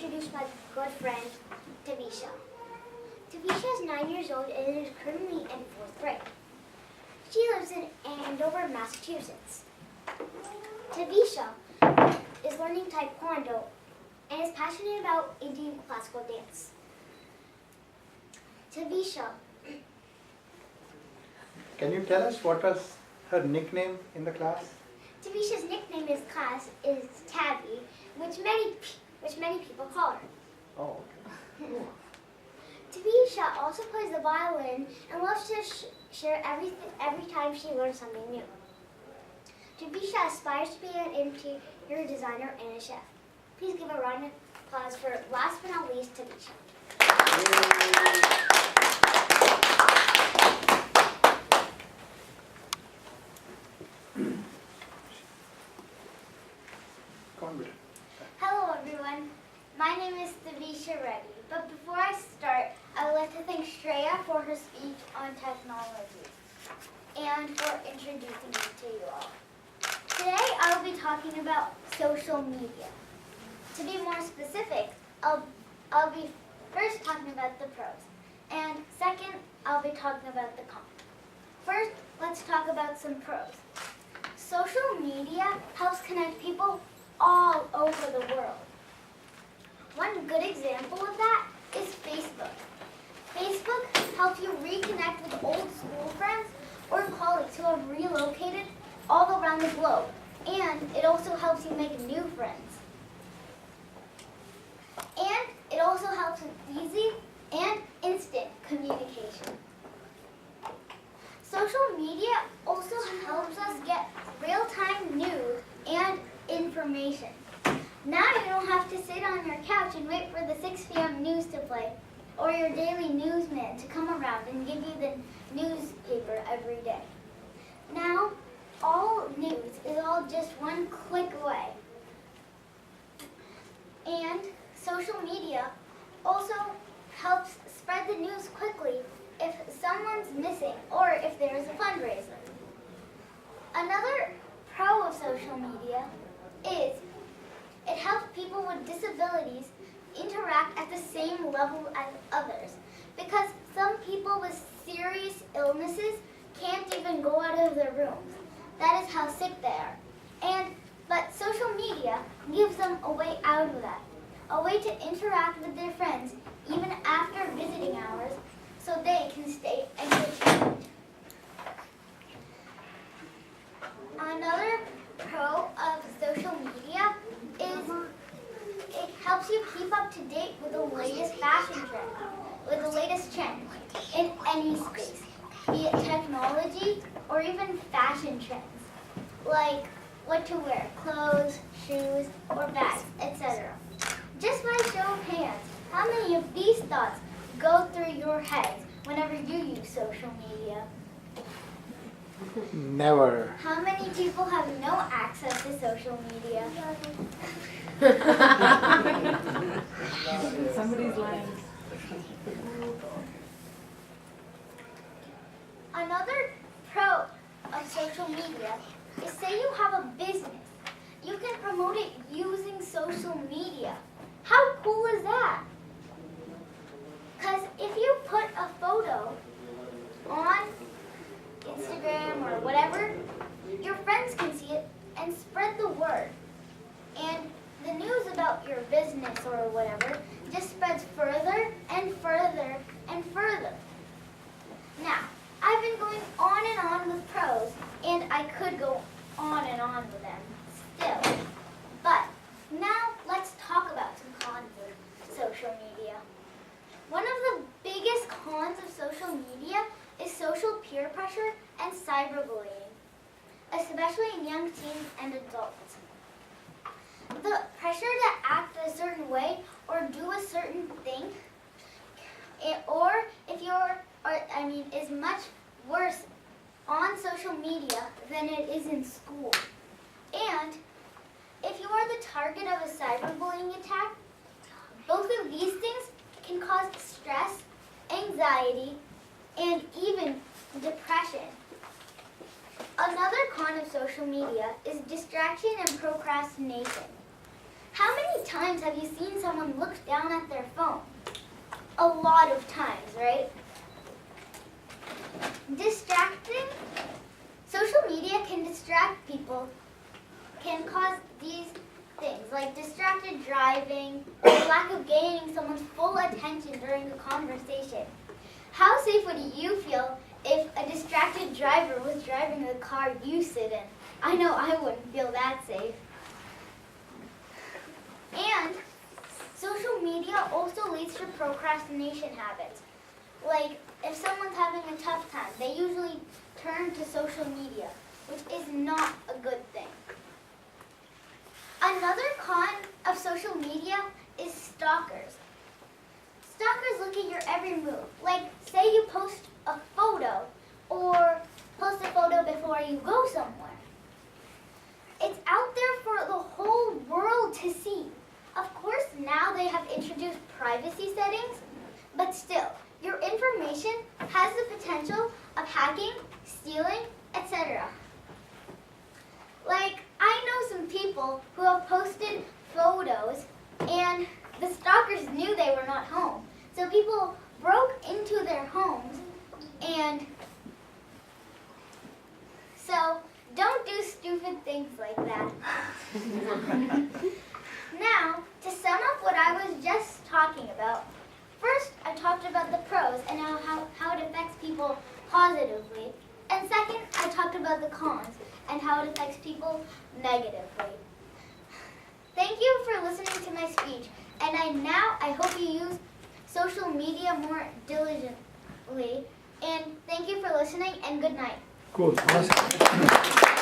introduce my good friend, Tavisha. Tavisha is 9 years old and is currently in 4th grade. She lives in Andover, Massachusetts. Tavisha is learning Taekwondo and is passionate about Indian classical dance. Tavisha. Can you tell us what was her nickname in the class? Tavisha's nickname in class is Tabby, which many people call her. Oh, okay. Tavisha also plays the violin and loves to share every time she learns something new. Tavisha aspires to be an interior designer and a chef. Please give a round of applause for, last but not least, Tavisha. Hello everyone, my name is Tavisha Reddy, but before I start, I would like to thank Shreya for her speech on technology and for introducing me to you all. Today I will be talking about social media. To be more specific, I'll be first talking about the pros, and second, I'll be talking about the cons. First, let's talk about some pros. Social media helps connect people all over the world. One good example of that is Facebook. Facebook helps you reconnect with old school friends or colleagues who have relocated all around the globe, and it also helps you make new friends. And it also helps with easy and instant communication. Social media also helps us get real-time news and information. Now you don't have to sit on your couch and wait for the 6 p.m. news to play or your daily newsman to come around and give you the newspaper every day. Now, all news is all just one click away. And social media also helps spread the news quickly if someone's missing or if there is a fundraiser. Another pro of social media is it helps people with disabilities interact at the same level as others, because some people with serious illnesses can't even go out of their rooms. That is how sick they are. But social media gives them a way out of that, a way to interact with their friends even after visiting hours so they can stay entertained. Another pro of social media is it helps you keep up to date with the latest fashion trend, with the latest trend in any space, be it technology or even fashion trends, like what to wear, clothes, shoes, or bags, etc. Just by show of hands, how many of these thoughts go through your heads whenever you use social media? Never. How many people have no access to social media? Somebody's lying. Another pro of social media is, say you have a business. You can promote it using social media. How cool is that? Because if you put a photo on Instagram or whatever, your friends can see it and spread the word. And the news about your business or whatever just spreads further and further and further. Now, I've been going on with pros, and I could go on with them still. But now let's talk about some cons of social media. One of the biggest cons of social media is social peer pressure and cyberbullying, especially in young teens and adults. The pressure to act a certain way or do a certain thing, is much worse on social media than it is in school. And if you are the target of a cyberbullying attack, both of these things can cause stress, anxiety, and even depression. Another con of social media is distraction and procrastination. How many times have you seen someone look down at their phone? A lot of times, right? Distracting. Social media can distract people, can cause these things like distracted driving or lack of gaining someone's full attention during a conversation. How safe would you feel if a distracted driver was driving the car you sit in? I know I wouldn't feel that safe. And social media also leads to procrastination habits. Like if someone's having a tough time, they usually turn to social media, which is not a good thing. Another con of social media is stalkers. Stalkers look at your every move. Like, say you post a photo or post a photo before you go somewhere. It's out there for the whole world to see. Of course, now they have introduced privacy settings, but still, your information has the potential of hacking, stealing, etc. Like, I know some people who have posted photos and the stalkers knew they were not home. So people broke into their homes and so don't do stupid things like that. Now, to sum up what I was just talking about, first I talked about the pros and how it affects people positively. And second, I talked about the cons and how it affects people negatively. Thank you for listening to my speech, and I hope you use social media more diligently. And thank you for listening, and good night. Cool. Awesome.